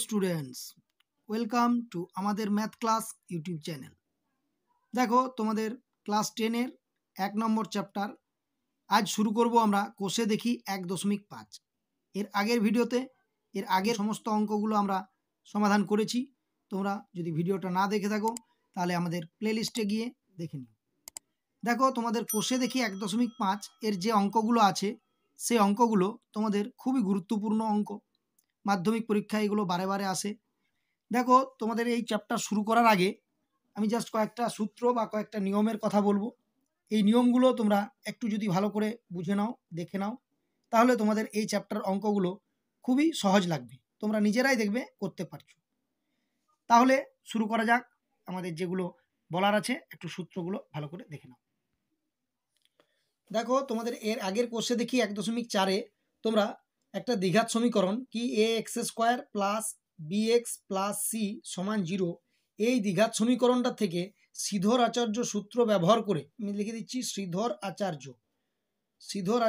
Students, welcome to আমাদের math class YouTube channel. দেখো, তোমাদের ক্লাস 10-এর 1 নম্বর চ্যাপ্টার আজ শুরু করব আমরা কোষে দেখি 1.5। এর আগের ভিডিওতে এর আগের সমস্ত অঙ্কগুলো আমরা সমাধান করেছি। তোমরা যদি ভিডিওটা না দেখে থাকো তাহলে আমাদের প্লেলিস্টে গিয়ে দেখে নিও। দেখো, তোমাদের কোষে দেখি 1.5 এর যে অঙ্কগুলো আছে সেই অঙ্কগুলো তোমাদের খুবই গুরুত্বপূর্ণ অঙ্ক। মাধ্যমিক পরীক্ষায় এগুলো বারে বারে আসে। দেখো, তোমাদের এই চ্যাপ্টার শুরু করার আগে আমি জাস্ট কয়েকটা সূত্র বা কয়েকটা নিয়মের কথা বলবো। এই নিয়মগুলো তোমরা একটু যদি ভালো করে বুঝে নাও, দেখে নাও, তাহলে তোমাদের এই চ্যাপ্টার অঙ্কগুলো খুবই সহজ লাগবে, তোমরা নিজেরাই দেখবে করতে পারছো। তাহলে শুরু করা যাক। আমাদের যেগুলো বলার আছে একটু সূত্রগুলো ভালো করে দেখে নাও। দেখো, তোমাদের এর আগের কোর্সে দেখি 1.4-এ তোমরা একটা দ্বিঘাত সমীকরণ কি ax² plus bx plus c সমান 0 এই দ্বিঘাত সমীকরণটা থেকে শ্রীধর আচার্য সূত্র ব্যবহার করে, আমি লিখে দিচ্ছি শ্রীধর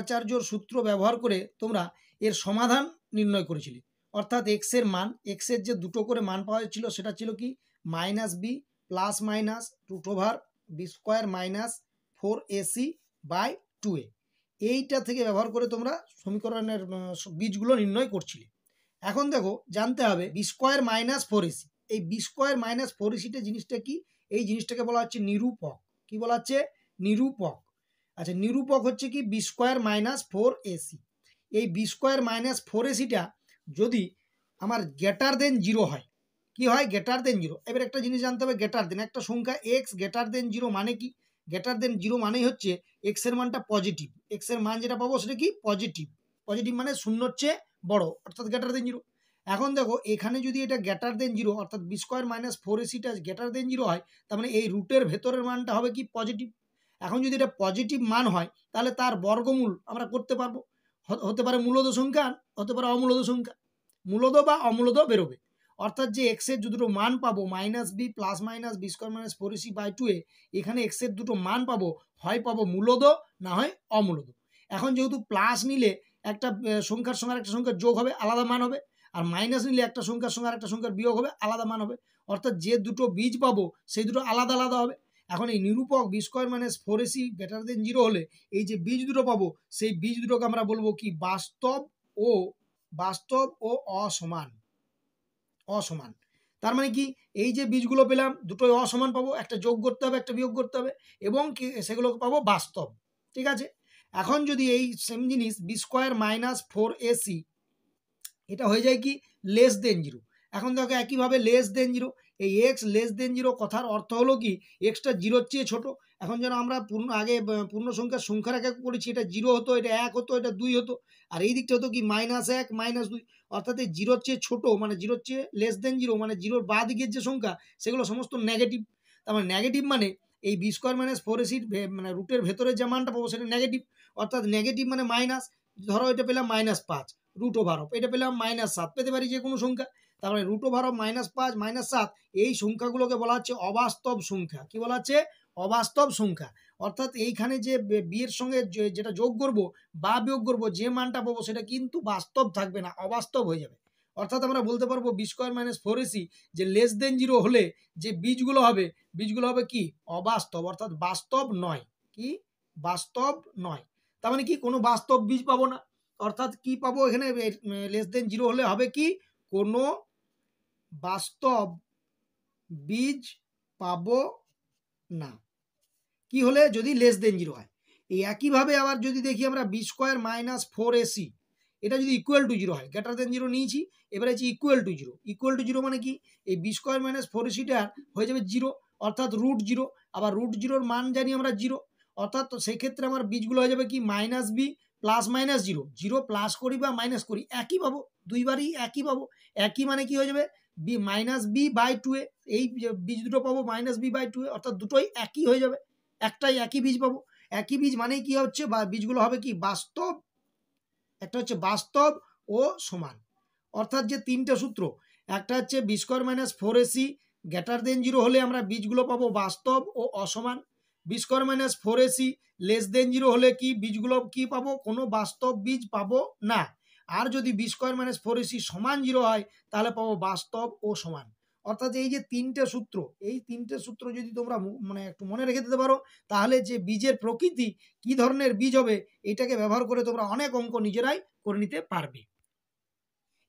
আচার্যর সূত্র ব্যবহার করে তোমরা এর সমাধান নির্ণয় করেছিলে। অর্থাৎ এক্স এর মান, এক্স এর যে দুটো করে মান পাওয়া ছিল সেটা ছিল কি -b plus minus √b² minus 4ac by 2a। এইটা থেকে ব্যবহার করে তোমরা সমীকরণের বীজগুলো নির্ণয় করছিলে। এখন দেখো, জানতে হবে b² মাইনাস 4ac। এই b² মাইনাস 4ac জিনিসটা কি? এই জিনিসটাকে বলা হচ্ছে নিরূপক। কি বলা হচ্ছে? নিরূপক। আচ্ছা, নিরূপক হচ্ছে কি b² মাইনাস 4ac। এই b² মাইনাস 4ac যদি আমার গ্রেটার দেন 0 হয়, কি হয়? Greater than 0। এবার একটা জিনিস জানতে হবে, গ্রেটার দেন একটা সংখ্যা এক্স গ্রেটার দেন 0 মানে কি? গ্রেটার দেন 0 মানেই হচ্ছে এক্স এর মানটা পজিটিভ। এক্স এর মান যেটা পাবো সেটা কি? পজিটিভ। পজিটিভ মানে শূন্যর চেয়ে বড়, অর্থাৎ গ্রেটার দেন 0। এখন দেখো, এখানে যদি এটা গ্রেটার দেন 0 অর্থাৎ b² minus 4ac greater than 0 হয়, তার মানে এই রুটের ভেতরের মানটা হবে কি? পজিটিভ। এখন যদি এটা পজিটিভ মান হয় তাহলে তার বর্গমূল আমরা করতে পারবো। হতে পারে মূলদ সংখ্যা, হতে পারে অমূলদ সংখ্যা। মূলদ বা অমূলদ বেরোবে। অর্থাৎ যে এক্স এর দুটো মান পাবো -b plus minus b² minus 4ac by 2a, এখানে এক্স এর দুটো মান পাবো, হয় পাবো মূলদ না হয় অমূলদ। এখন যেহেতু প্লাস নিলে একটা সংখ্যার সঙ্গে একটা সংখ্যার যোগ হবে, আলাদা মান হবে, আর মাইনাস নিলে একটা সংখ্যার সঙ্গে একটা সংখ্যার বিয়োগ হবে, আলাদা মান হবে। অর্থাৎ যে দুটো বীজ পাবো সেই দুটো আলাদা আলাদা হবে। এখন এই নিরূপক b² minus 4ac greater than 0 হলে এই যে বীজ দুটো পাবো সেই বীজ দুটোকে আমরা বলবো কি? বাস্তব ও অসমান। তার মানে কি? এই যে বীজগুলো পেলাম দুটোই অসমান পাবো, একটা যোগ করতে হবে একটা বিয়োগ করতে হবে, এবং সেগুলোকে পাবো বাস্তব। ঠিক আছে। এখন যদি এই সেম জিনিস b² মাইনাস 4ac এটা হয়ে যায় কি? Less than 0। এখন দেখো, একইভাবে লেস দেন 0, এই এক্স লেস দেন 0 কথার অর্থ হলো কি? এক্সটা 0-র চেয়ে ছোট। এখন যেন আমরা পূর্ণ সংখ্যার একক করেছি, এটা 0 হতো, এটা 1 হতো, এটা 2 হতো, আর এই দিকটা হতো কি? -1 -2। অর্থাৎ এই 0-র চেয়ে ছোট মানে 0-র চেয়ে লেস দেন 0 মানে 0-র বাঁ দিকের যে সংখ্যা সেগুলো সমস্ত নেগেটিভ। তার মানে নেগেটিভ মানে এই b² মাইনাস 4ac মানে রুটের ভেতরে যে মানটা পাবো সেটা নেগেটিভ। অর্থাৎ নেগেটিভ মানে মাইনাস। ধরো এটা পেলাম -5 √, এটা পেলাম -7, পেতে পারি যে কোনো সংখ্যা। তারপরে √, -5 -7 এই সংখ্যাগুলোকে বলা হচ্ছে অবাস্তব সংখ্যা। কি বলা হচ্ছে? অবাস্তব সংখ্যা। অর্থাৎ এইখানে যে বিয়ের সঙ্গে যেটা যোগ করব বা বিয়োগ করব, যে মানটা পাবো সেটা কিন্তু বাস্তব থাকবে না, অবাস্তব হয়ে যাবে। অর্থাৎ আমরা বলতে পারবো b² মাইনাস 4ac যে লেস দেন 0 হলে যে বীজগুলো হবে কি? অবাস্তব, অর্থাৎ বাস্তব নয়। কি? বাস্তব নয়। তার মানে কি? কোনো বাস্তব বীজ পাবো না। অর্থাৎ কি পাবো এখানে? লেস দেন 0 হলে হবে কি? কোনো বাস্তব বীজ পাবো না। কি হলে? যদি লেস দেন 0 হয়। এই একইভাবে আবার যদি দেখি আমরা b² মাইনাস 4ac এটা যদি ইকুয়াল টু 0 হয়, গ্রেটার দেন 0 নিয়েছি, এবারে হচ্ছে ইকুয়াল টু 0। ইকুয়াল টু 0 মানে কি? এই b² মাইনাস 4ac হয়ে যাবে 0, অর্থাৎ √0। আবার √0-র মান জানি আমরা 0, অর্থাৎ তো সেই ক্ষেত্রে আমার বীজগুলো হয়ে যাবে কি? -b প্লাস মাইনাস 0, 0 প্লাস করি বা মাইনাস করি একই পাবো, দুইবারই একই পাবো। একই মানে কি হয়ে যাবে? -b by 2a। এই বীজ দুটো পাবো -b বাই 2a, অর্থাৎ দুটোই একই হয়ে যাবে, একটাই একই বীজ পাবো। একই বীজ মানে কি হচ্ছে? বা বীজগুলো হবে কি? বাস্তব। একটা হচ্ছে বাস্তব ও সমান। অর্থাৎ যে তিনটে সূত্র, একটা হচ্ছে b² minus 4ac greater than 0 হলে আমরা বীজগুলো পাবো বাস্তব ও অসমান। b² minus 4ac less than 0 হলে কি? বীজগুলো কি পাবো? কোনো বাস্তব বীজ পাবো না। আর যদি বি স্কোয়ার মাইনাস 4ac সমান 0 হয় তাহলে পাবো বাস্তব ও সমান। অর্থাৎ এই যে তিনটে সূত্র, এই তিনটে সূত্র যদি তোমরা মানে একটু মনে রেখে দিতে পারো, তাহলে যে বীজের প্রকৃতি কি ধরনের বীজ হবে এটাকে ব্যবহার করে তোমরা অনেক অঙ্ক নিজেরাই করে নিতে পারবে।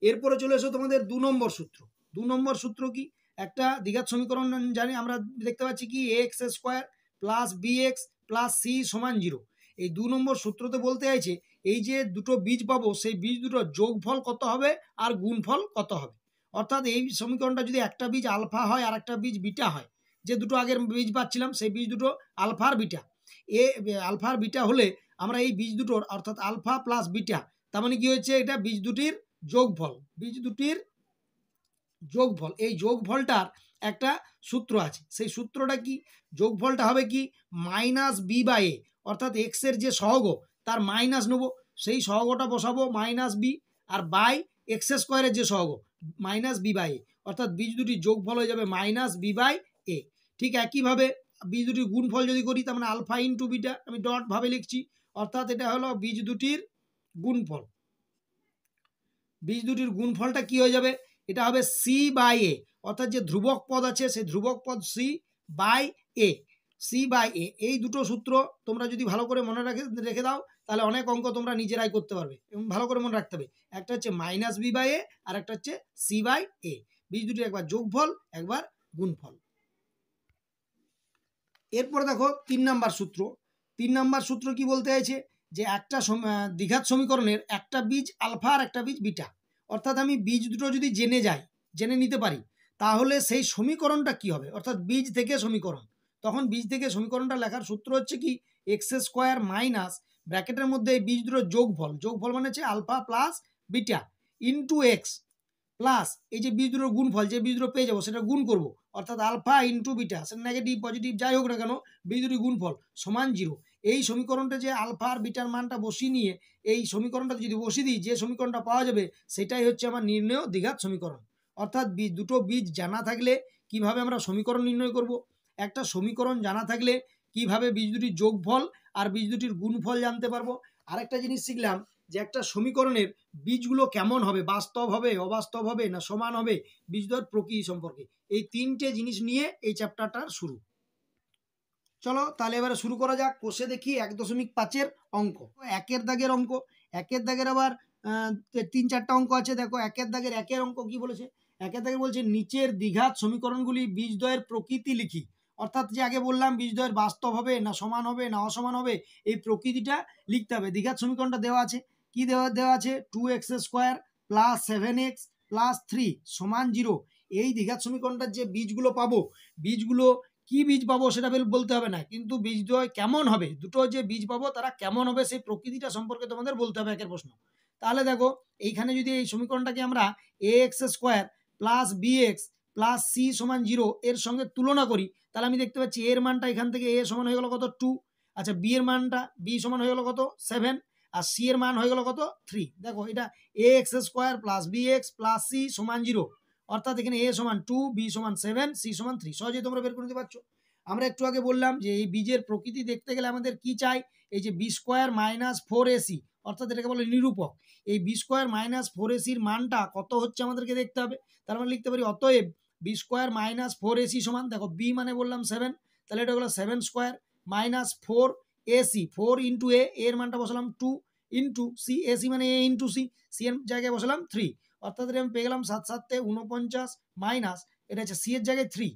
এরপরে চলে এসো তোমাদের 2 নম্বর সূত্র। 2 নম্বর সূত্র কি? একটা দ্বিঘাত সমীকরণ জানি আমরা, দেখতে পাচ্ছি কি ax square plus bx plus c সমান 0। এই 2 নম্বর সূত্রতে বলতে চাইছে এই যে দুটো বীজ পাবো সেই বীজ দুটোর যোগফল কত হবে আর গুণফল কত হবে। অর্থাৎ এই সমীকরণটা যদি একটা বীজ আলফা হয় আর একটা বীজ বিটা হয়, যে দুটো আগের বীজ পাচ্ছিলাম সেই বীজ দুটো আলফা আর বিটা, আলফা আর বিটা হলে আমরা এই বীজ দুটোর অর্থাৎ আলফা প্লাস বিটা, তার মানে কি হচ্ছে এটা বীজ দুটির যোগফল, বীজ দুটির যোগফল। এই যোগফলটার একটা সূত্র আছে, সেই সূত্রটা কি? যোগফলটা হবে কি মাইনাস বি বাই এ, অর্থাৎ এক্স এর যে সহগ তার মাইনাস নেবো, সেই সহগটা বসাবো মাইনাস বি, আর বাই এক্স স্কোয়ারের যে সহগ মাইনাস বি বাই এ, অর্থাৎ বীজ দুটির যোগফল হয়ে যাবে মাইনাস বি বাই এ। ঠিক একইভাবে বীজ দুটির গুণফল যদি করি তার মানে আলফা ইন্টু বিটা, আমি ডট ভাবে লিখছি, অর্থাৎ এটা হলো বীজ দুটির গুণফল। বীজ দুটির গুণফলটা কি হয়ে যাবে? এটা হবে সি বাই এ, অর্থাৎ যে ধ্রুবক পদ আছে সেই ধ্রুবক পদ C by A, C by A. এই দুটো সূত্র তোমরা যদি ভালো করে মনে রেখে দাও তাহলে অনেক অঙ্ক তোমরা নিজেরাই করতে পারবে, এবং ভালো করে মনে রাখতে হবে একটা হচ্ছে মাইনাস বি বাই এ আর একটা হচ্ছে সি বাই এ। বীজ দুটি একবার যোগফল একবার গুণফল। এরপরে দেখো 3 নাম্বার সূত্র। 3 নাম্বার সূত্র কি বলতে চাইছে যে একটা দ্বিঘাত সমীকরণের একটা বীজ আলফা আর একটা বীজ বিটা, অর্থাৎ আমি বীজ দুটো যদি জেনে নিতে পারি তাহলে সেই সমীকরণটা কি হবে, অর্থাৎ বীজ থেকে সমীকরণ। তখন বীজ থেকে সমীকরণটা লেখার সূত্র হচ্ছে কি এক্স স্কোয়ার মাইনাস ব্র্যাকেটের মধ্যে এই বীজ দুটোর যোগফল, যোগফল মানে হচ্ছে alpha plus beta into x plus এই যে বীজ দুটোর গুণফল, যে বীজ দুটো পেয়ে যাবো সেটা গুণ করবো, অর্থাৎ আলফা ইন্টু বিটা, সেটা নেগেটিভ পজিটিভ যাই হোক না কেন বীজ দুটির গুণফল সমান 0। এই সমীকরণটা যে আলফা আর বিটার মানটা বসিয়ে নিয়ে এই সমীকরণটা যদি বসিয়ে দিই, যে সমীকরণটা পাওয়া যাবে সেটাই হচ্ছে আমার নির্ণেয় দ্বিঘাত সমীকরণ। অর্থাৎ দুটো বীজ জানা থাকলে কিভাবে আমরা সমীকরণ নির্ণয় করব, একটা সমীকরণ জানা থাকলে কিভাবে বীজ দুটির যোগফল আর বীজ দুটির গুণফল জানতে পারবো। আরেকটা জিনিস শিখলাম যে একটা সমীকরণের বীজগুলো কেমন হবে, বাস্তব হবে অবাস্তব হবে না সমান হবে, বীজদ্বয়ের প্রকৃতি সম্পর্কে। এই তিনটে জিনিস নিয়ে এই চ্যাপ্টারটার শুরু। চলো তাহলে এবারে শুরু করা যাক। কোষে দেখি 1.5-এর অঙ্ক, একের দাগের অঙ্ক। একের দাগের আবার 3-4টা অঙ্ক আছে। দেখো একের দাগের একের অঙ্ক কি বলেছে? একের দাগে বলছে নিচের দ্বিঘাত সমীকরণগুলি বীজদ্বয়ের প্রকৃতি লিখি। অর্থাৎ যে আগে বললাম বীজদ্বয়ের বাস্তব হবে না সমান হবে না অসমান হবে, এই প্রকৃতিটা লিখতে হবে। দ্বিঘাত সমীকরণটা দেওয়া আছে, কি দেওয়া আছে 2x square plus 7x plus 3 সমান 0। এই দ্বিঘাত সমীকরণটার যে বীজগুলো পাবো, বীজগুলো কি বীজ পাবো সেটা বলতে হবে না, কিন্তু বীজদ্বয় কেমন হবে, দুটো যে বীজ পাবো তারা কেমন হবে সেই প্রকৃতিটা সম্পর্কে তোমাদের বলতে হবে একের প্রশ্ন। তাহলে দেখো এইখানে যদি এই সমীকরণটাকে আমরা ax square plus bx plus c সমান 0 এর সঙ্গে তুলনা করি, তাহলে আমি দেখতে পাচ্ছি এর মানটা এখান থেকে a সমান হয়ে গেল কত 2, আচ্ছা b এর মানটা b সমান হয়ে গেল কত 7, আর c এর মান হয়ে গেল কত 3। দেখো এটা ax square plus bx plus c সমান 0, অর্থাৎ এখানে a সমান 2, b সমান 7, c সমান 3, সহজেই তোমরা বের করে নিতে পারছো। আমরা একটু আগে বললাম যে এই বীজের প্রকৃতি দেখতে গেলে আমাদের কি চাই, এই যে বি স্কোয়ার মাইনাস 4ac, অর্থাৎ এটাকে বলে নিরূপক। এই বি স্কোয়ার মাইনাস 4ac মানটা কত হচ্ছে আমাদেরকে দেখতে হবে। তার মানে লিখতে পারি অতএব বি স্কোয়ার মাইনাস 4ac সমান, দেখো বি মানে বললাম 7, তাহলে এটা হলো 7 স্কোয়ার মাইনাস 4ac, 4 ইন্টু এ এর মানটা বসালাম 2 ইন্টু সি, এসি মানে এ ইন্টু সি, সি এর জায়গায় বসালাম 3, অর্থাৎ এটা আমি পেয়ে গেলাম 7 7 49 মাইনাস এটা হচ্ছে সি এর জায়গায় 3,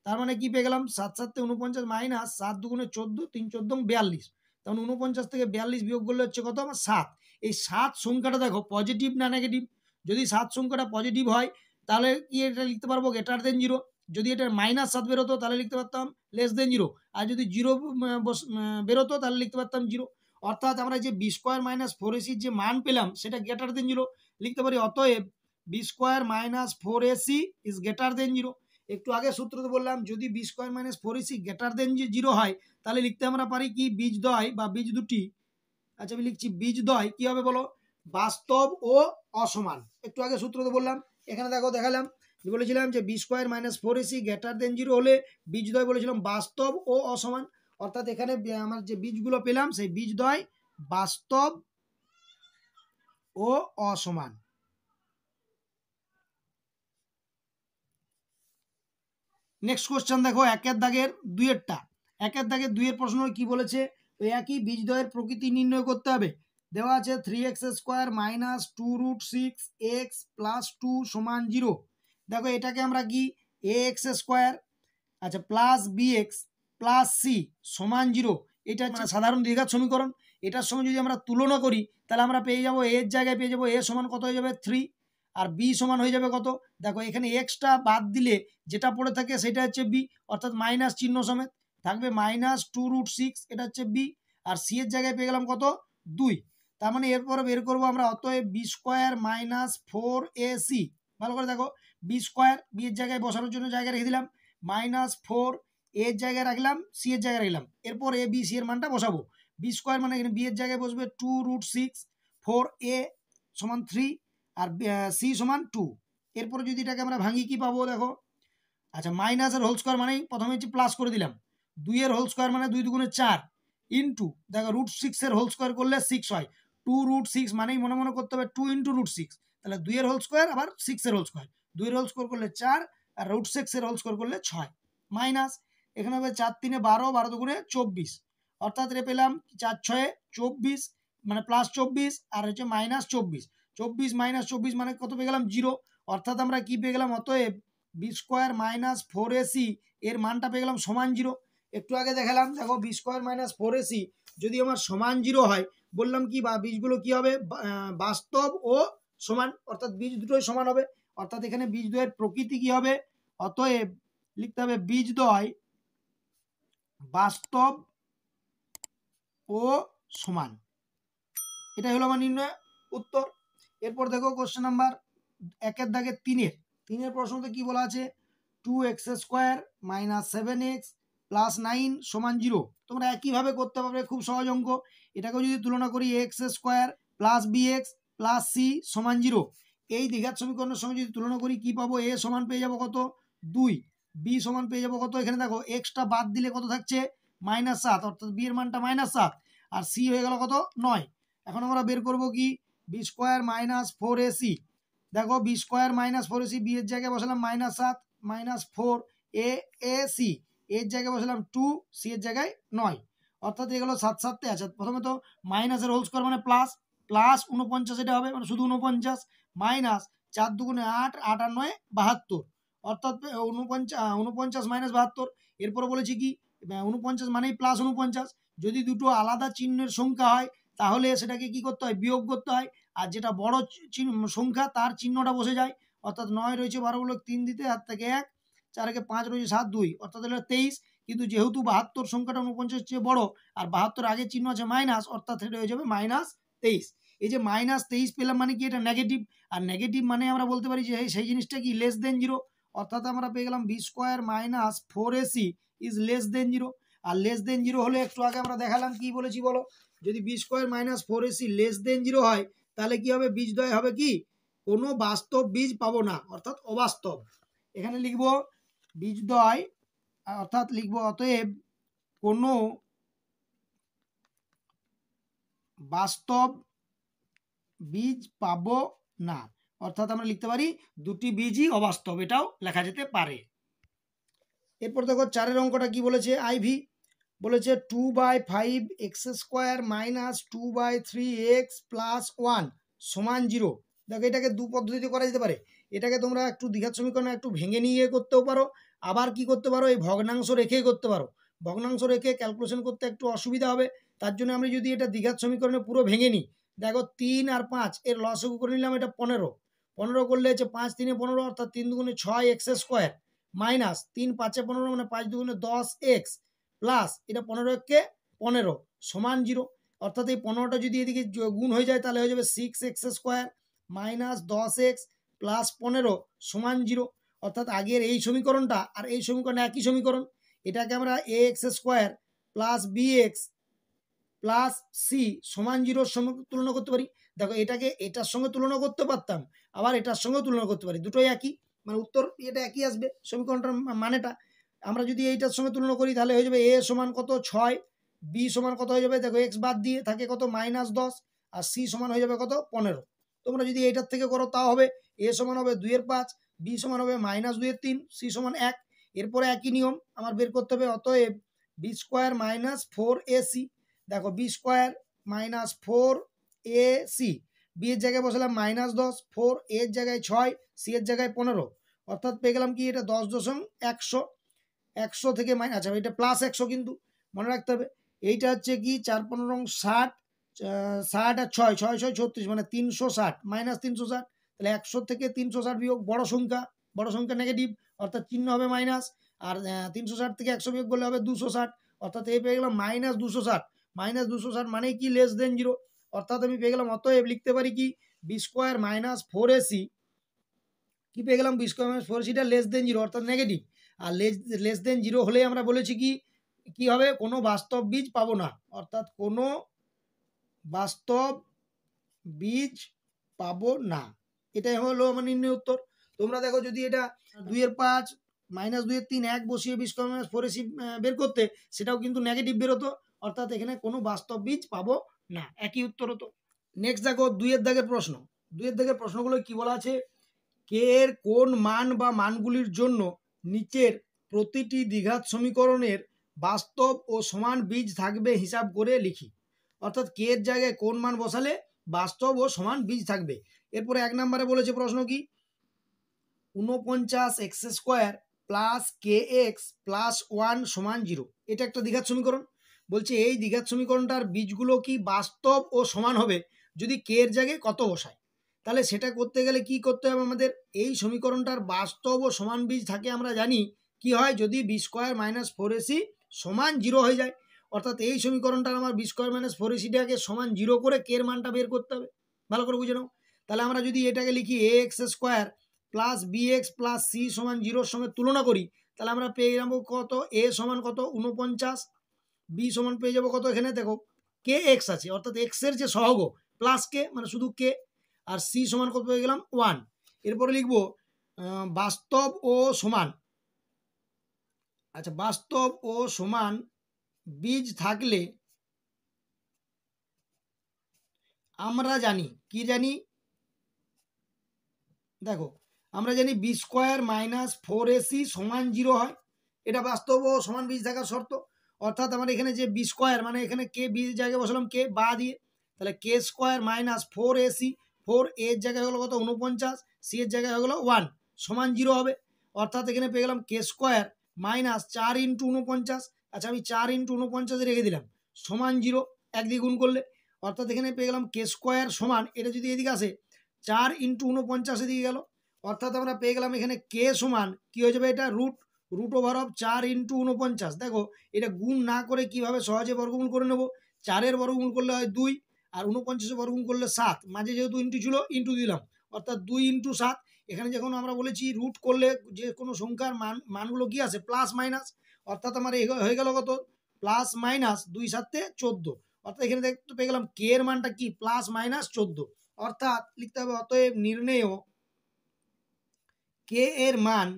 তার মানে কি পেয়ে গেলাম 7 7 49 মাইনাস 7 2 14, 3 14 42, তখন 49 থেকে 42 বিয়োগ করলে হচ্ছে কত আমার 7। এই 7 সংখ্যাটা দেখো পজিটিভ না নেগেটিভ, যদি 7 সংখ্যাটা পজিটিভ হয় তাহলে কি এটা লিখতে পারবো গ্রেটার দেন 0, যদি এটা মাইনাস 7 বেরোতো তাহলে লিখতে পারতাম লেস দেন 0, আর যদি 0 বেরোতো তাহলে লিখতে পারতাম 0। অর্থাৎ আমরা যে বি স্কোয়ার মাইনাস 4ac যে মান পেলাম সেটা গ্রেটার দেন 0, লিখতে পারি অতএব b square minus 4ac is greater than 0। একটু আগে সূত্রতে বললাম যদি b square minus 4ac greater than 0 হয় তাহলে লিখতে আমরা পারি কি বীজদ্বয় বা বীজ দুটি, আচ্ছা আমি লিখছি বীজদ্বয় কি হবে বলো, বাস্তব ও অসমান। একটু আগে সূত্রতে বললাম, এখানে দেখো দেখালাম বলেছিলাম যে b square minus 4ac greater than 0 হলে বীজদ্বয় বলেছিলাম বাস্তব ও অসমান, অর্থাৎ এখানে আমার যে বীজগুলো পেলাম সেই বীজদ্বয় বাস্তব ও অসমান। নেক্সট কোশ্চেন দেখো, একের দাগের দুইয়েরটা। একের দাগের দুইয়ের প্রশ্ন কি বলেছে, ওই একই বীজদ্বয়ের প্রকৃতি নির্ণয় করতে হবে। দেওয়া আছে 3x² মাইনাস 2√6x প্লাস 2 সমান 0। দেখো এটাকে আমরা কি ax², আচ্ছা, প্লাস bx প্লাস c সমান 0, এটা হচ্ছে সাধারণ দ্বিঘাত সমীকরণ। এটার সঙ্গে যদি আমরা তুলনা করি তাহলে আমরা পেয়ে যাবো এর জায়গায় পেয়ে যাবো a সমান কত হয়ে যাবে 3, আর b সমান হয়ে যাবে কত, দেখো এখানে এক্সটা বাদ দিলে যেটা পড়ে থাকে সেটা হচ্ছে b, অর্থাৎ মাইনাস চিহ্ন সমেত থাকবে -2√6, এটা হচ্ছে b, আর c এর জায়গায় পেয়ে গেলাম কত 2। তার মানে এরপরে বের করবো আমরা অতএব b² মাইনাস 4ac। ভালো করে দেখো, b² b এর জায়গায় বসানোর জন্য জায়গা রেখে দিলাম, -4 এর জায়গায় রাখলাম, সি এর জায়গায় রাখলাম, এরপর এ বি সি এর মানটা বসাবো। b² মানে এখানে বি এর জায়গায় বসবে 2√6, 4a সমান 3, আর সি সমান 2। এরপরে যদি এটাকে আমরা ভাঙি কি পাবো দেখো, আচ্ছা, মাইনাসের হোল স্কোয়ার মানেই প্রথমে হচ্ছে প্লাস করে দিলাম, 2 এর হোল স্কোয়ার মানে 2 দুগুণে 4, ইন্টু দেখো √6 এর হোল স্কোয়ার করলে 6 হয়, 2√6 মানেই মনে মনে করতে হবে 2 × √6, তাহলে 2 এর হোল স্কোয়ার আবার 6 এর হোল স্কোয়ার, 2 এর হোল স্কোয়ার করলে 4 আর √6 এর হোল স্কোয়ার করলে 6, মাইনাস এখানে হবে 4 3 12, 12 দুগুণে 24, অর্থাৎ রে পেলাম 4 6 24 মানে প্লাস 24 আর হচ্ছে মাইনাস 24, 24 মাইনাস 24 মানে কত পেয়ে গেলাম 0, অর্থাৎ আমরা কি পেয়ে গেলাম অতএব b² মাইনাস 4ac এর মানটা পেয়ে গেলাম সমান 0। একটু আগে দেখালাম, দেখো b² মাইনাস 4ac যদি আমার সমান 0 হয়, বললাম কি বা বীজগুলো কি হবে বাস্তব ও সমান, অর্থাৎ বীজ দুটোই সমান হবে, অর্থাৎ এখানে বীজদ্বয়ের প্রকৃতি কি হবে, অতএব লিখতে হবে বীজদ্বয় বাস্তব ও সমান। এটাই হলো আমার নির্ণয় উত্তর। এরপর দেখো কোশ্চেন নাম্বার একের দাগের তিনের প্রশ্নতে কি বলা আছে, 2x² মাইনাস 7x প্লাস 9 সমান 0। তোমরা একইভাবে করতে পারবে, খুব সহজ অঙ্ক। এটাকেও যদি তুলনা করি x² plus bx plus c সমান 0, এই দ্বিঘাত সমীকরণের সঙ্গে যদি তুলনা করি কি পাবো, a সমান পেয়ে যাবো কত 2, b সমান পেয়ে যাবো কত, এখানে দেখো এক্সটা বাদ দিলে কত থাকছে -7, অর্থাৎ b এর মানটা -7, আর c হয়ে গেল কত 9। এখন আমরা বের করবো কি b² মাইনাস 4ac, দেখো b² মাইনাস 4ac বি এর জায়গায় বসালাম -7 মাইনাস 4 ac এর জায়গায় বসালাম 2, সি এর জায়গায় 9, অর্থাৎ এগুলো 7 7, আচ্ছা প্রথমে তো মাইনাসের হোল স্কোয়ার মানে প্লাস, প্লাস 49 এটা হবে, মানে শুধু 49 মাইনাস 4 দুগুণে 8, 8 আর 9 72, অর্থাৎ 49 মাইনাস 72। এরপরে বলেছি কি 49 মানেই প্লাস 49, যদি দুটো আলাদা চিহ্নের সংখ্যা হয় তাহলে সেটাকে কি করতে হয় বিয়োগ করতে হয়, আর যেটা বড় সংখ্যা তার চিহ্নটা বসে যায়, অর্থাৎ 9 রয়েছে 12 3 দিতে, হাত থেকে 1, 4 কে 5 রয়েছে 7 2, অর্থাৎ হলো 23, কিন্তু যেহেতু 72 সংখ্যাটা 49 চেয়ে বড় আর 72 আগের চিহ্ন আছে মাইনাস, অর্থাৎ এটা হয়ে যাবে -23। এই যে -23 পেলাম মানে কি এটা নেগেটিভ, আর নেগেটিভ মানে আমরা বলতে পারি যে সেই জিনিসটা কি লেস দেন 0, অর্থাৎ আমরা পেয়ে গেলাম b² minus 4ac is less than 0। আর লেস দেন 0 হলে একটু আগে আমরা দেখালাম কি বলেছি বলো, যদি b² minus 4ac less than 0 হয় তাহলে কি হবে, বীজদ্বয় হবে কি কোনো বাস্তব বীজ পাবো না, অর্থাৎ অবাস্তব। এখানে লিখবো বীজদ্বয়, অর্থাৎ লিখবো অতএব কোনো বাস্তব বীজ পাবো না, অর্থাৎ আমরা লিখতে পারি দুটি বীজই অবাস্তব, এটাও লেখা যেতে পারে। এরপর দেখো 4 অঙ্কটা কি বলেছে, আইভি বলেছে 2/5x² মাইনাস 2/3x প্লাস 1 সমান 0। দেখো এটাকে দু পদ্ধতিতে করা যেতে পারে, এটাকে তোমরা একটু দ্বিঘাত সমীকরণে একটু ভেঙে নিয়ে করতেও পারো, আবার কি করতে পারো এই ভগ্নাংশ রেখে করতে পারো, ভগ্নাংশ রেখে ক্যালকুলেশন করতে একটু অসুবিধা হবে, তার জন্য আমরা যদি এটা দ্বিঘাত সমীকরণে পুরো ভেঙে নিই, দেখো 3 আর 5 এর লসাগু করে নিলাম, এটা 15, 15 করলে হচ্ছে 5 3 15, অর্থাৎ 3 দুগুণে 6x² মাইনাস 3 5 15 মানে 5 দুগুণে 10x প্লাস এটা 15 15 সমান 0, অর্থাৎ এই 15টা যদি এদিকে গুণ হয়ে যায় তাহলে হয়ে যাবে 6x² মাইনাস 10x প্লাস 15 সমান 0, অর্থাৎ আগের এই সমীকরণটা আর এই সমীকরণ একই সমীকরণ, এটাকে আমরা ax² plus bx plus C সমান 0 সঙ্গে তুলনা করতে পারি। দেখো এটাকে এটার সঙ্গে তুলনা করতে পারতাম, আবার এটার সঙ্গে তুলনা করতে পারি, দুটোই একই, মানে উত্তর এটা একই আসবে সমীকরণটার মানেটা। আমরা যদি এইটার সঙ্গে তুলনা করি তাহলে হয়ে যাবে a সমান কত 6, b সমান কত হয়ে যাবে, দেখো x বাদ দিয়ে থাকে কত -10, আর c সমান হয়ে যাবে কত 15। তোমরা যদি এইটার থেকে করো তাও হবে a সমান হবে 2/5, b সমান হবে -2/3, c সমান 1। এরপরে একই নিয়ম আমার বের করতে হবে, অতএব b স্কোয়ার মাইনাস 4ac। দেখো b square minus 4ac, b এর জায়গায় বসালাম -10, 4 এর জায়গায় 6, c এর জায়গায় 15, অর্থাৎ পেয়ে গেলাম কি এটা 10.100। 100 থেকে আচ্ছা এটা প্লাস 100 কিন্তু মনে রাখতে হবে। এইটা হচ্ছে কি 4×15 = 60, 60 আর 6, 6 6 36 মানে 360, -360। তাহলে 100 থেকে 360 বিয়োগ বড় সংখ্যা নেগেটিভ, অর্থাৎ চিহ্ন হবে মাইনাস। আর 360 থেকে 100 বিয়োগ করলে হবে 260, অর্থাৎ এই পেয়ে গেলাম -260। -260 মানে কি লেস দেন 0, অর্থাৎ আমি পেয়ে গেলাম অতএব লিখতে পারি কি b স্কোয়ার মাইনাস 4ac, কি পেয়ে গেলাম b square minus 4ac less than 0 অর্থাৎ নেগেটিভ। আর লেস দেন 0 হলে আমরা বলেছি কি হবে, কোনো বাস্তব বীজ পাবো না, অর্থাৎ কোনো বাস্তব বীজ পাবো না। এটাই হলো আমার নির্ণয় উত্তর। তোমরা দেখো যদি এটা 2/5 -2/3 1 বসিয়ে b স্কোয়ার মাইনাস 4ac বের করতে, সেটাও কিন্তু নেগেটিভ বেরোতো, অর্থাৎ এখানে কোনো বাস্তব বীজ পাবো না, একই উত্তর হতো। নেক্সট দেখো 2 এর দাগের প্রশ্ন। 2 এর দাগের প্রশ্নগুলো কি বলা আছে, কে এর কোন মান বা মানগুলির জন্য নিচের প্রতিটি দ্বিঘাত সমীকরণের বাস্তব ও সমান বীজ থাকবে হিসাব করে লিখি। অর্থাৎ কে এর জায়গায় কোন মান বসালে বাস্তব ও সমান বীজ থাকবে। এরপরে 1 নম্বরে বলেছে প্রশ্ন কি 49x² প্লাস kx প্লাস 1 সমান 0। এটা একটা দ্বিঘাত সমীকরণ। বলছে এই দ্বিঘাত সমীকরণটার বীজগুলো কি বাস্তব ও সমান হবে যদি কে এর জায়গায় কত বসায়। তাহলে সেটা করতে গেলে কি করতে হবে আমাদের, এই সমীকরণটার বাস্তব ও সমান বীজ থাকে আমরা জানি কি হয়, যদি b স্কোয়ার মাইনাস 4ac সমান 0 হয়ে যায়। অর্থাৎ এই সমীকরণটার আমার b স্কোয়ার মাইনাস 4ac সমান 0 করে কে এর মানটা বের করতে হবে। ভালো করে বুঝে নাও। তাহলে আমরা যদি এটাকে লিখি ax² plus bx plus c সমান 0-র সঙ্গে তুলনা করি, তাহলে আমরা পেয়ে যাবো কত, a সমান কত 49, b সমান পেয়ে যাবো কত, এখানে দেখো কে এক্স আছে, অর্থাৎ এক্স এর যে সহগ প্লাস কে মানে শুধু কে, আর c সমান কত পেয়ে গেলাম 1। এরপরে লিখবো বাস্তব ও সমান, আচ্ছা বাস্তব ও সমান বীজ থাকলে আমরা জানি কি জানি, দেখো আমরা জানি b স্কোয়ার মাইনাস 4ac সমান 0 হয়, এটা বাস্তব ও সমান বীজ থাকার শর্ত। অর্থাৎ আমার এখানে যে b স্কোয়ার মানে এখানে কে বীজ জায়গায় বসালাম কে বা দিয়ে, তাহলে কে স্কোয়ার মাইনাস 4ac, 4 এর জায়গায় হলো কত 49, সি এর জায়গায় হয়ে গেলো 1 সমান 0 হবে। অর্থাৎ এখানে পেয়ে গেলাম কে স্কোয়ার মাইনাস 4 × 49, আচ্ছা আমি 4 × 49 রেখে দিলাম সমান 0 একদিকে গুণ করলে, অর্থাৎ এখানে পেয়ে গেলাম কে স্কোয়ার সমান, এটা যদি এদিকে আসে 4 × 49 এদিকে গেল, অর্থাৎ আমরা পেয়ে গেলাম এখানে কে সমান কি হয়ে যাবে, এটা রুট ওভার অফ 4 × 49। দেখো এটা গুণ না করে কিভাবে সহজে বর্গমূল করে নেব, 4-এর বর্গমূল করলে হয় 2 আর 49-এর বর্গমূল করলে 7, মাঝে যেহেতু ইন্টু ছিল ইন্টু দিলাম, অর্থাৎ 2 × 7। এখানে যখন আমরা বলেছি রুট করলে যে কোনো সংখ্যার মানগুলো কি আসে প্লাস মাইনাস, অর্থাৎ আমার হয়ে গেল কত প্লাস মাইনাস 2 × 7 = 14, অর্থাৎ এখানে দেখতে পেয়ে গেলাম কে এর মানটা কি প্লাস মাইনাস 14। অর্থাৎ লিখতে হবে অতএব নির্ণেয় কে এর মান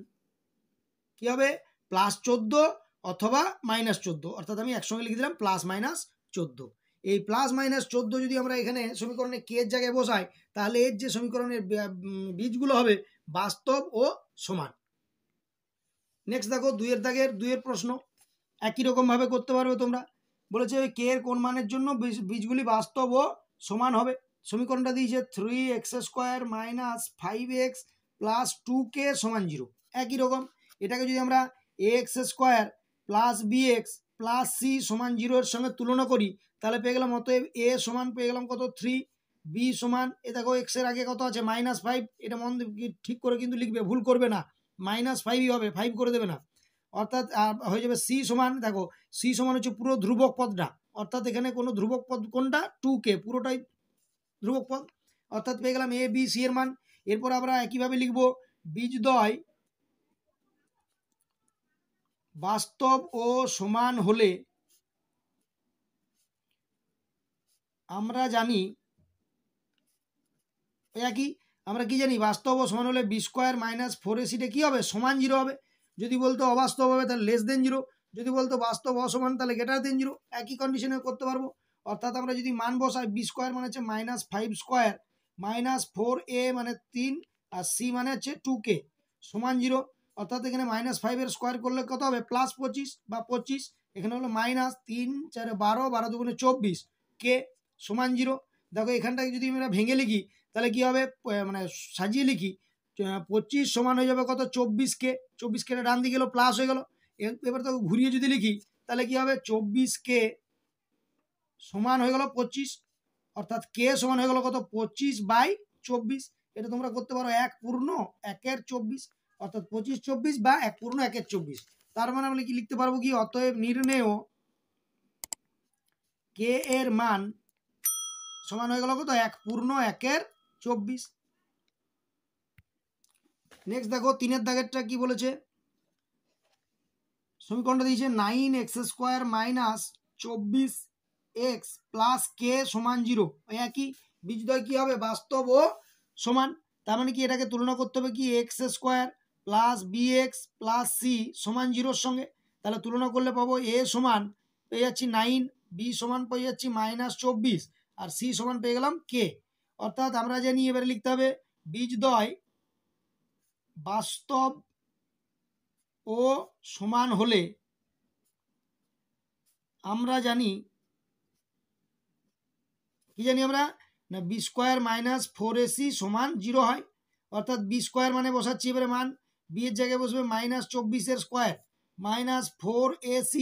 কি হবে +14 অথবা -14, অর্থাৎ আমি একসঙ্গে লিখে দিলাম +-14। এই +-14 যদি আমরা এখানে সমীকরণে কে এর জায়গায় বসাই, তাহলে এর যে সমীকরণের বীজগুলো হবে বাস্তব ও সমান। নেক্সট দেখো 2 এর দাগের 2 এর প্রশ্ন, একই রকম ভাবে করতে পারবে তোমরা। বলেছে কে এর কোন মানের জন্য বীজগুলি বাস্তব ও সমান হবে। সমীকরণটা দিয়েছে 3x² - 5x প্লাস 2k সমান 0। একই রকম এটাকে যদি আমরা ax² plus bx plus c সমান 0 এর সঙ্গে তুলনা করি, তাহলে পেয়ে গেলাম অতএব a সমান পেয়ে গেলাম কত 3, b সমান এ দেখো x এর আগে কত আছে -5, এটা মন ঠিক করে কিন্তু লিখবে, ভুল করবে না, -5ই হবে, 5 করে দেবে না। অর্থাৎ হয়ে যাবে c সমান, দেখো c সমান হচ্ছে পুরো ধ্রুবক পদটা, অর্থাৎ এখানে কোনো ধ্রুবক পদ কোনটা 2k, পুরোটাই ধ্রুবক পদ, অর্থাৎ পেয়ে গেলাম a b c এর মান। এরপর আমরা একইভাবে লিখব বীজদ্বয় বাস্তব ও সমান হলে আমরা জানি একই, আমরা কি জানি বাস্তব ও সমান হলে b স্কোয়ার মাইনাস 4ac কি হবে সমান 0 হবে। যদি বলতো অবাস্তব হবে তাহলে লেস দেন 0, যদি বলতো বাস্তব অসমান তাহলে গ্রেটার দেন 0, একই কন্ডিশনে করতে পারবো। অর্থাৎ আমরা যদি মান বসাই b স্কোয়ার মানে হচ্ছে -5² -4a মানে 3 আর c মানে হচ্ছে 2k সমান 0, অর্থাৎ এখানে -5 এর স্কোয়ার করলে কত হবে +25 বা 25, এখানে হলো -3 4 12 12 দুগুণে 24 কে সমান 0। দেখো এখানটাকে যদি আমরা ভেঙে লিখি তাহলে কি হবে, মানে সাজিয়ে লিখি 25 সমান হয়ে যাবে কত 24k, 24k ডান দিকে গেলো প্লাস হয়ে গেল। এবার দেখো ঘুরিয়ে যদি লিখি তাহলে কি হবে 24k সমান হয়ে গেল 25, অর্থাৎ কে সমান হয়ে গেল কত 25/24। এটা তোমরা করতে পারো 1/1/24, অর্থাৎ 25/24 বা 1/1/24। তার মানে আমরা কি লিখতে পারবো কি, অতএব নির্ণেয় কে এর মান সমান হয়ে গেল কত 1/1/24। নেক্সট দেখো 3-এর দাগেরটা কি বলেছে, সমীকরণটা দিয়েছে 9x² - 24x + k সমান 0। একই বীজদ্বয় কি হবে বাস্তব ও সমান, তার মানে কি এটাকে তুলনা করতে হবে কি x² + bx + c সমান 0-র সঙ্গে। তাহলে তুলনা করলে পাবো a সমান পেয়ে যাচ্ছি 9, b সমান পেয়ে যাচ্ছি -24 আর c সমান পেয়ে গেলাম k। অর্থাৎ আমরা জানি এবারে লিখতে হবে বীজদ্বয় বাস্তব ও সমান হলে আমরা জানি কি জানি আমরা না b² - 4ac সমান 0 হয়, অর্থাৎ b² মানে বসাচ্ছি এবারে মান, b এর জায়গায় বসবে -24 এর স্কোয়ার -4ac,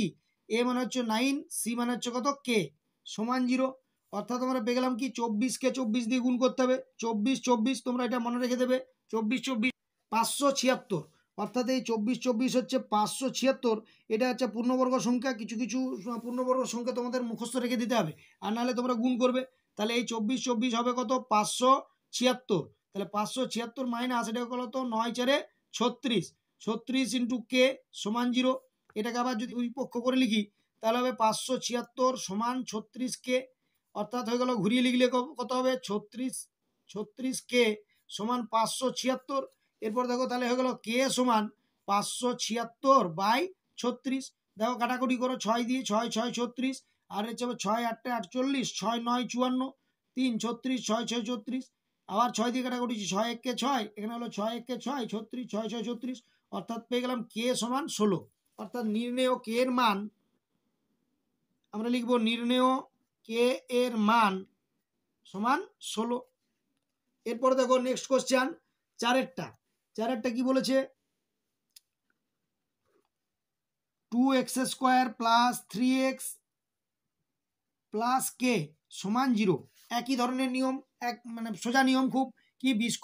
a মানে হচ্ছে 9, c মানে হচ্ছে কত k সমান 0। অর্থাৎ আমরা পেয়ে গেলাম কি 24কে 24 দিয়ে গুণ করতে হবে, 24 24 তোমরা এটা মনে রেখে দেবে 24 24 576, অর্থাৎ এই 24 24 হচ্ছে 576। এটা হচ্ছে পূর্ণবর্গ সংখ্যা, কিছু কিছু পূর্ণবর্গ সংখ্যা তোমাদের মুখস্থ রেখে দিতে হবে, আর নাহলে তোমরা গুণ করবে। তাহলে এই 24 24 হবে কত 576, তাহলে 576 মাইনাস এটা কত 9 4 36, 36 ইন্টু কে সমান 0। এটাকে আবার যদি দুই পক্ষ করে লিখি তাহলে হবে 576 সমান 36k, অর্থাৎ হয়ে গেল ঘুরিয়ে লিখলে কত হবে 36k সমান 576। এরপর দেখো তাহলে হয়ে গেল কে সমান 576/36। দেখো কাটাকুটি করো 6 দিয়ে 6 6 36, আর হচ্ছে 6 8 48, 6 9 54, 3 36, 6 6 36, আবার 6 দিয়ে কাটাকুটি 6 1 কে 6, এখানে হলো 6 1 কে 6 36, 6 6 36, অর্থাৎ পেয়ে গেলাম কে সমান 16। অর্থাৎ নির্ণেয় কে এর মান আমরা লিখব নির্ণেয় কে এর মান সমান 16। এরপরে দেখো নেক্সট কোশ্চেন 4-এরটা কি বলেছে, 2x² + 3x + k সমান 0। একই ধরনের নিয়ম, এক মানে সোজা নিয়ম খুব, কি b² -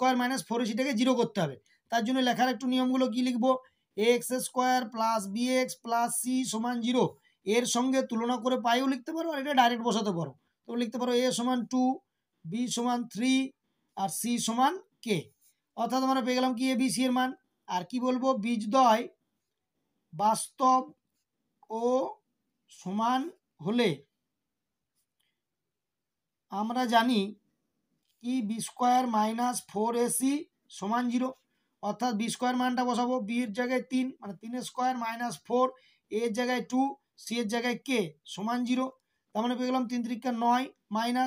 4ac-টাকে 0 করতে হবে। তার জন্য লেখার একটু নিয়মগুলো কি লিখবো, ax² + bx + c সমান 0, এর সঙ্গে তুলনা করে পাইও লিখতে পারো, আর এটা ডাইরেক্ট বসাতে পারো। তো লিখতে পারো a সমান 2, b সমান 3 আর c সমান k। অর্থাৎ আমরা পেয়ে গেলাম কি a b c এর মান। আর কি বলবো, বীজদ্বয় বাস্তব ও সমান হলে আমরা জানি কি b² - 4ac সমান 0, অর্থাৎ b² মানটা বসাবো, b এর জায়গায় 3 মানে 3² - 4, এর জায়গায় 2, c এর জায়গায় k সমান 0। তার মানে পেয়ে গেলাম 3 3 9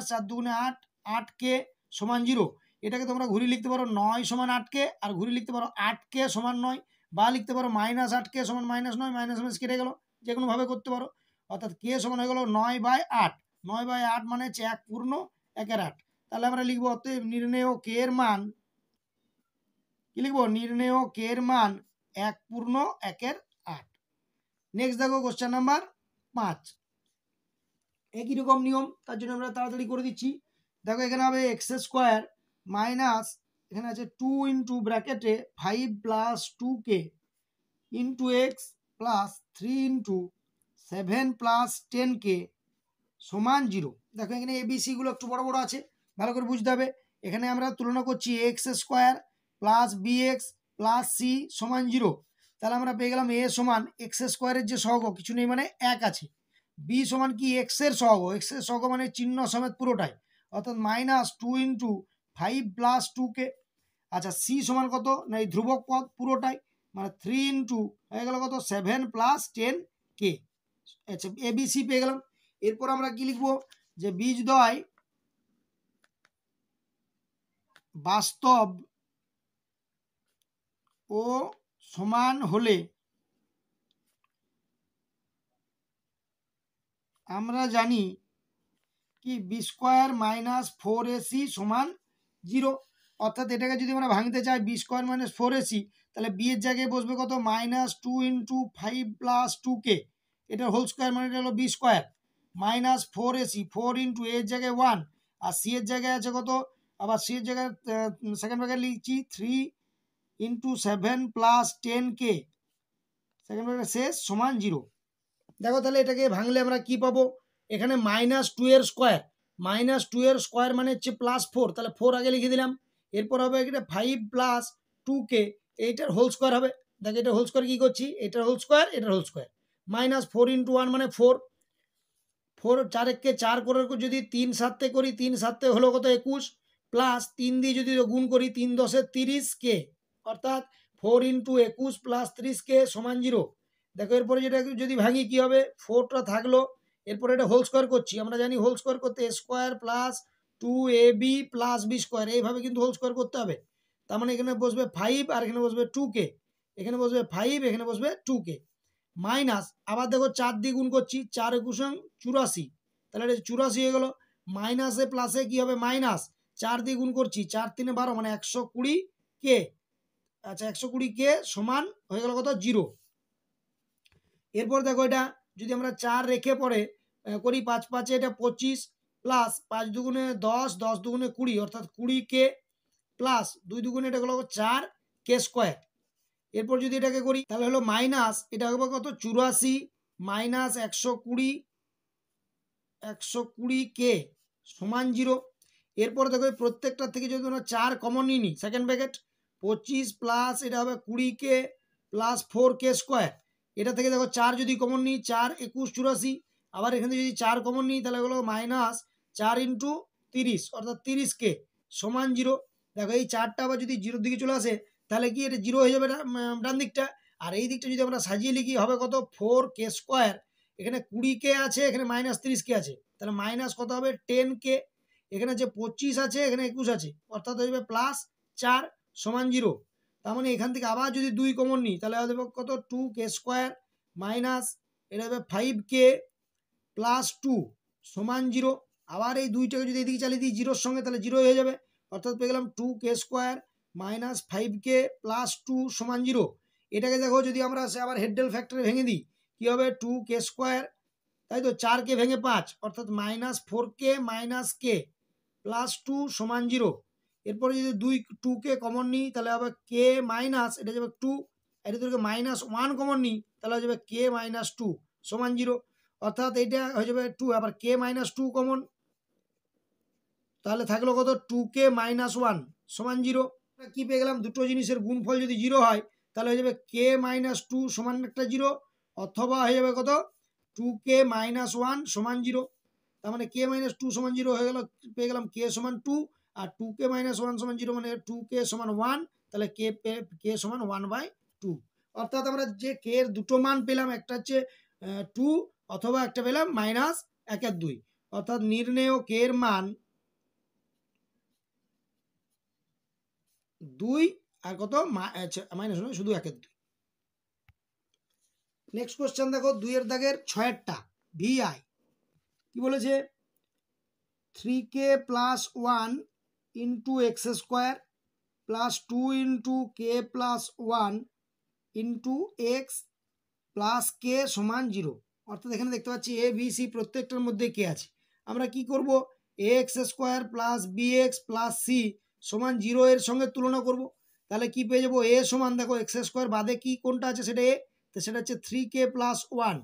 - 4 2 8, 8k সমান 0। এটাকে তোমরা ঘুরিয়ে লিখতে পারো 9 সমান 8k, আর ঘুরিয়ে লিখতে পারো 8k সমান 9, বা লিখতে পারো -8k সমান -9, মাইনাস কেটে গেল, যে কোনোভাবে করতে পারো। অর্থাৎ কে সমান হয়ে গেল 9/8, 9/8 মানে হচ্ছে 1/8। তাহলে আমরা লিখবো অতএব নির্ণেয় কে এর মান, কি লিখবো, নির্ণেয় কে এর মান 1/8। নেক্সট দেখো কোশ্চেন নাম্বার 5, একই রকম নিয়ম, তার জন্য আমরা তাড়াতাড়ি করে দিচ্ছি। দেখো এখানে হবে x² মাইনাস এখানে আছে 2 ইন্টু ব্র্যাকেটে 5 + 2k into x plus 3 into 7 + 10k সমান 0। দেখো এখানে এবিসিগুলো একটু বড় বড় আছে, ভালো করে বুঝতে হবে। এখানে আমরা তুলনা করছি x² + bx + c সমান 0। তাহলে আমরা পেয়ে গেলাম a সমান x² এর যে সহগ কিছু নেই মানে 1 আছে, b সমান কি x এর সহগ, x এর সহগ মানে চিহ্ন সমেত পুরোটাই, অর্থাৎ -2 ইন্টু 5 + 2k। আচ্ছা c সমান কত না এই ধ্রুবক পদ পুরোটাই, মানে 3 ইন্টু হয়ে গেল কত 7 + 10k। আচ্ছা এবিসি পেয়ে গেলাম। এরপর আমরা কি লিখবো, যে বীজদ্বয় বাস্তব ও সমান হলে আমরা জানি কি বি স্কোয়ার মাইনাস 4ac সমান 0। অর্থাৎ এটাকে যদি আমরা ভাঙতে চাই বি স্কোয়ার মাইনাস 4ac, তাহলে বি এর জায়গায় বসবে কত, -2 × 5 + 2k, এটার হোল স্কোয়ার মানে এটা হলো বি স্কোয়ার, মাইনাস 4ac, 4 × এর জায়গায় 1, আর সি এর জায়গায় আছে কত, আবার সি এর জায়গায় সেকেন্ড ব্র্যাকেট লিখছি 3 × 7 + 10k, সেকেন্ড ব্র্যাকেট শেষ, সমান 0। দেখো তাহলে এটাকে ভাঙলে আমরা কি পাবো, এখানে -2 এর স্কোয়ার, -2 এর স্কোয়ার মানে হচ্ছে +4, তাহলে 4 আগে লিখে দিলাম। এরপর হবে এটা 5 + 2k, এইটার হোল স্কোয়ার হবে। দেখো এটা হোল স্কোয়ার কী করছি, এটার হোল স্কোয়ার, এটার হোল স্কোয়ার, -4 × 1 মানে 4, 4 4 কে 4 করে যদি 3 7 করি, 3 7 হলো কত 21, প্লাস 3 দিয়ে যদি গুণ করি 3 10 30k, অর্থাৎ 4 × 21 + 30k সমান 0। দেখো এরপরে যেটা যদি ভাঙি কি হবে, 4টা থাকলো, এরপরে এটা হোল স্কোয়ার করছি, আমরা জানি হোল স্কোয়ার করতে a square plus 2ab plus B square, এইভাবে কিন্তু হোল স্কোয়ার করতে হবে। তার মানে এখানে বসবে 5 আর এখানে বসবে 2k, এখানে বসবে 5, এখানে বসবে 2k, মাইনাস আবার দেখো 4 দিয়ে গুণ করছি, 4 × 84, তাহলে এটা 84 হয়ে গেলো, মাইনাসে প্লাসে কি হবে মাইনাস, 4 দিয়ে গুণ করছি, 4 × 3 = 12 মানে 120k, আচ্ছা 120k সমান হয়ে গেল কত 0। এরপর দেখো এটা যদি আমরা 4 রেখে পরে করি, 5 5 এটা 25, প্লাস 5 2 × 10, 10 2 × 20, অর্থাৎ 20k, প্লাস 2 2 এটা হলো 4k স্কোয়ার। এরপর যদি এটাকে করি তাহলে হলো মাইনাস, এটা হবে কত 84 মাইনাস 120k সমান 0। এরপর দেখো প্রত্যেকটার থেকে যদি আমরা 4 কমন নিই, সেকেন্ড ব্র্যাকেট 25 প্লাস এটা হবে 20k প্লাস 4k স্কোয়ার, এটা থেকে দেখো 4 যদি কমন নিই, 4 21 84, আবার এখানে যদি 4 কমন নিই তাহলে হলো -4 × 30, অর্থাৎ 30k সমান 0। দেখো এই 4টা আবার যদি 0-র দিকে চলে আসে তাহলে কি এটা 0 হয়ে যাবে ডান দিকটা, আর এই দিকটা যদি আমরা সাজিয়ে লিখি হবে কত 4k স্কোয়ার, এখানে 20k আছে, এখানে -30k আছে, তাহলে মাইনাস কত হবে 10k, এখানে যে 25 আছে, এখানে 21 আছে, অর্থাৎ হয়ে যাবে +4 সমান 0। তার মানে এখান থেকে আবার যদি 2 কমন নিই তাহলে হবে কত 2k স্কোয়ার মাইনাস এটা হবে 5k প্লাস 2 সমান 0। আবার এই 2টাকে যদি এদিকে চালিয়ে দিই 0-র সঙ্গে, তাহলে 0 হয়ে যাবে, অর্থাৎ পেয়ে গেলাম 2k square minus 5k plus 2 সমান 0। এটাকে দেখো যদি আমরা আবার হেডডেল ফ্যাক্টরে ভেঙে দিই কী হবে 2k স্কোয়ার, তাই তো 4কে ভেঙে 5, অর্থাৎ -4k - k প্লাস 2 সমান 0। এরপরে যদি 2কে কমন নিই তাহলে হবে k মাইনাস এটা যাবে 2, এটা থেকে -1 কমন নিই তাহলে হয়ে যাবে k - 2 সমান 0, অর্থাৎ এইটা হয়ে যাবে 2, আবার k - 2 কমন, তাহলে থাকলো কত 2k - 1 সমান 0। কি পেয়ে গেলাম, দুটো জিনিসের গুণফল যদি 0 হয় তাহলে হয়ে যাবে k - 2 সমান একটা 0, অথবা হয়ে যাবে কত 2k - 1 সমান 0। তার মানে k - 2 সমান 0 হয়ে গেল, পেয়ে গেলাম k সমান 2, আর 2k - 1 সমান 0 মানে 2k সমান 1, তাহলে k সমান 1/2, অর্থাৎ আমরা যে k এর দুটো মান পেলাম, একটা হচ্ছে 2 অথবা একটা পেলাম -1/2, অর্থাৎ নির্ণেয় k এর মান 2 আর কত মাইনাস নয়, শুধু 1/2। নেক্সট কোশ্চেন দেখো 2 এর দাগের 6-এরটা VI কি বলেছে, 3k + 1 × x² + 2 × k + 1 × x + k সমান 0। অর্থাৎ এখানে দেখতে পাচ্ছি এ বি সি প্রত্যেকটার মধ্যে কে আছে, আমরা কি করব ax² + bx + c সমান 0 এর সঙ্গে তুলনা করব, তাহলে কি পেয়ে যাবো a সমান, দেখো x² বাদে কি কোনটা আছে সেটা a, তো সেটা হচ্ছে 3k + 1,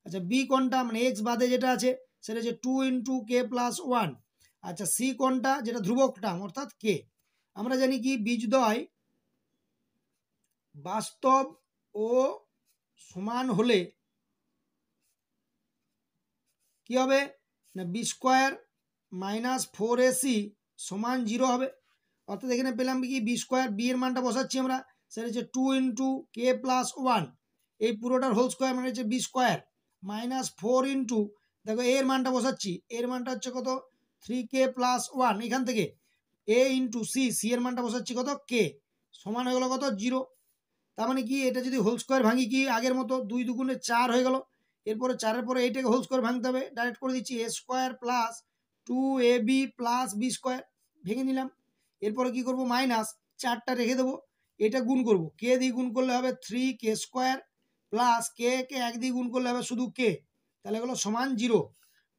আচ্ছা b কোনটা মানে x বাদে যেটা আছে সেটা হচ্ছে 2 × k + 1, আচ্ছা c কোনটা যেটা ধ্রুবক টার্ম অর্থাৎ k। আমরা জানি কি বীজদ্বয় বাস্তব ও সমান হলে কি হবে না b² - 4ac সমান 0 হবে, অর্থাৎ এখানে পেলাম কি b², b এর মানটা বসাচ্ছি আমরা, সেটা হচ্ছে 2 × k + 1, এই পুরোটার হোল স্কোয়ার মানে হচ্ছে b² -4 দেখো এর মানটা বসাচ্ছি, এর মানটা হচ্ছে কত 3k + 1, এখান থেকে এ ইন্টু সি, সি এর মানটা বসাচ্ছি কত কে, সমান হয়ে গেল কত 0। তার মানে কি এটা যদি হোল স্কোয়ার ভাঙি কি আগের মতো 2 দুগুণে 4 হয়ে গেল। এরপরে 4-এর পরে এইটাকে হোল স্কোয়ার ভাঙতে হবে, ডাইরেক্ট করে দিচ্ছি A square plus 2ab plus B square, ভেঙে নিলাম। এরপরে কি করব, মাইনাস 4টা রেখে দেবো, এটা গুণ করব, কে দিয়ে গুণ করলে হবে 3k স্কোয়ার প্লাস কে কে 1 দিয়ে গুণ করলে হবে শুধু কে, তাহলে এগুলো সমান 0।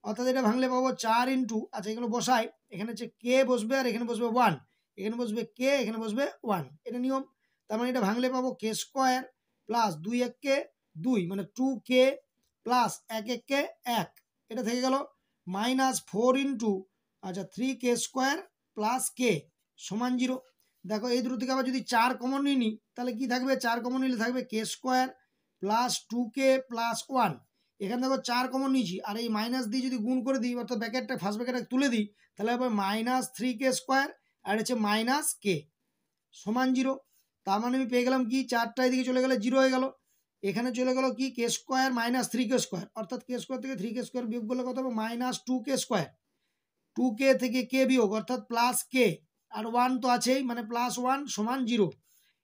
অর্থাৎ এটা ভাঙলে পাবো 4 ইন্টু, আচ্ছা এগুলো বসাই, এখানে হচ্ছে কে বসবে আর এখানে বসবে 1, এখানে বসবে কে এখানে বসবে 1, এটা নিয়ম। তার মানে এটা ভাঙলে পাবো কে স্কোয়ার প্লাস 2 1 2 মানে 2k প্লাস 1 1 1, এটা থেকে গেল মাইনাস 4 ইন্টু আচ্ছা 3k স্কোয়ার প্লাস কে সমান 0। দেখো এই দুটো থেকে আবার যদি 4 কমন নিই তাহলে কি থাকবে, 4 কমন নিলে থাকবে কে স্কোয়ার প্লাস 2k প্লাস 1, এখানে দেখো 4 কমন নিয়েছি, আর এই মাইনাস দিয়ে যদি গুণ করে দিই অর্থাৎ ব্র্যাকেটটা ফার্স্ট ব্র্যাকেটটা তুলে দিই তাহলে হবে মাইনাস 3k স্কোয়ার আর হচ্ছে মাইনাস কে সমান 0। তার মানে আমি পেয়ে গেলাম কি 4টা এদিকে চলে গেলে 0 হয়ে গেল, এখানে চলে গেল কি কে স্কোয়ার মাইনাস 3k স্কোয়ার, অর্থাৎ কে স্কোয়ার থেকে 3k স্কোয়ার বিয়োগ করলে কত হবে মাইনাস 2k স্কোয়ার, 2k থেকে কে বিয়োগ অর্থাৎ প্লাস কে, আর 1 তো আছেই মানে প্লাস 1 সমান 0।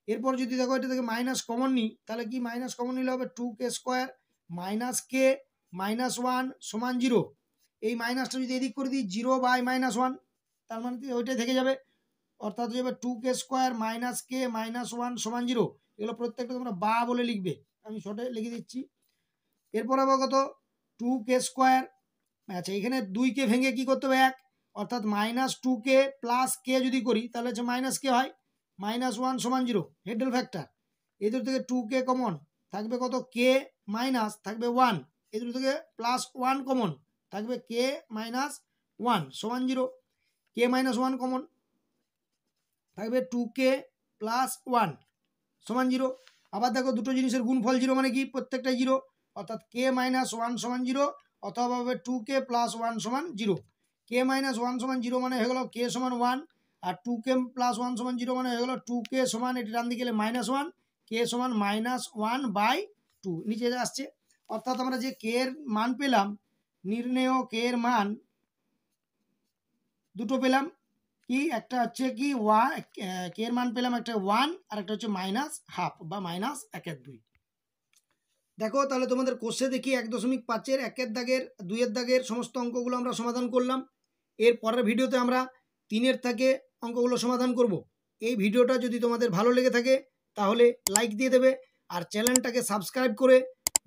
এরপর যদি দেখো এটা থেকে মাইনাস কমন নিই তাহলে কি মাইনাস কমন নিলে হবে 2k স্কোয়ার মাইনাস কে মাইনাস 1 সমান 0। এই মাইনাসটা যদি এদিক করে দিই 0 বাই মাইনাস 1, তার মানে কি ওইটাই থেকে যাবে, অর্থাৎ হয়ে যাবে 2k স্কোয়ার মাইনাস কে মাইনাস 1 সমান 0। এগুলো প্রত্যেকটা তোমরা বা বলে লিখবে, আমি শর্টে লিখে দিচ্ছি। এরপর আবার কত 2k স্কোয়ার, আচ্ছা এখানে 2কে ভেঙে কি করতে হবে 1, অর্থাৎ মাইনাস 2k প্লাস কে যদি করি তাহলে হচ্ছে মাইনাস কে হয়, মাইনাস 1 সমান 0 হেডেল ফ্যাক্টর। এদের থেকে 2k কমন থাকবে কত কে মাইনাস থাকবে 1, এদের থেকে প্লাস 1 কমন থাকবে কে মাইনাস 1 সমান 0, কে মাইনাস 1 কমন থাকবে 2k প্লাস 1 সমান 0। আবার দেখো দুটো জিনিসের গুণফল 0 মানে কি প্রত্যেকটাই 0, অর্থাৎ কে মাইনাস 1 সমান 0 অথবা হবে 2k প্লাস 1 সমান 0। কে মাইনাস 1 সমান 0 মানে হয়ে গেল কে সমান 1, আর 2k প্লাস 1 সমান 0 মানে হয়ে গেল 2k সমান এটি ডান দিকে গেলে মাইনাস 1, কে সমান মাইনাস 1/2 নিচে আসছে। অর্থাৎ আমরা যে কে এর মান পেলাম, নির্ণেয় কে এর মান দুটো পেলাম, কি একটা হচ্ছে কি কে এর মান পেলাম একটা 1 আর একটা হচ্ছে মাইনাস হাফ বা মাইনাস 1/2। দেখো তাহলে তোমাদের কোর্সে দেখি 1.5-এর 1-এর দাগের 2-এর দাগের সমস্ত অঙ্কগুলো আমরা সমাধান করলাম। এর পরের ভিডিওতে আমরা 3-এর থেকে অঙ্কগুলো সমাধান করব। এই ভিডিওটা যদি তোমাদের ভালো লেগে থাকে তাহলে লাইক দিয়ে দেবে, আর চ্যানেলটাকে সাবস্ক্রাইব করে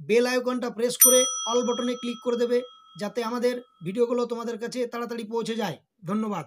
বেল আইকনটা প্রেস করে অল বটনে ক্লিক করে দেবে যাতে আমাদের ভিডিওগুলো তোমাদের কাছে তাড়াতাড়ি পৌঁছে যায়। ধন্যবাদ।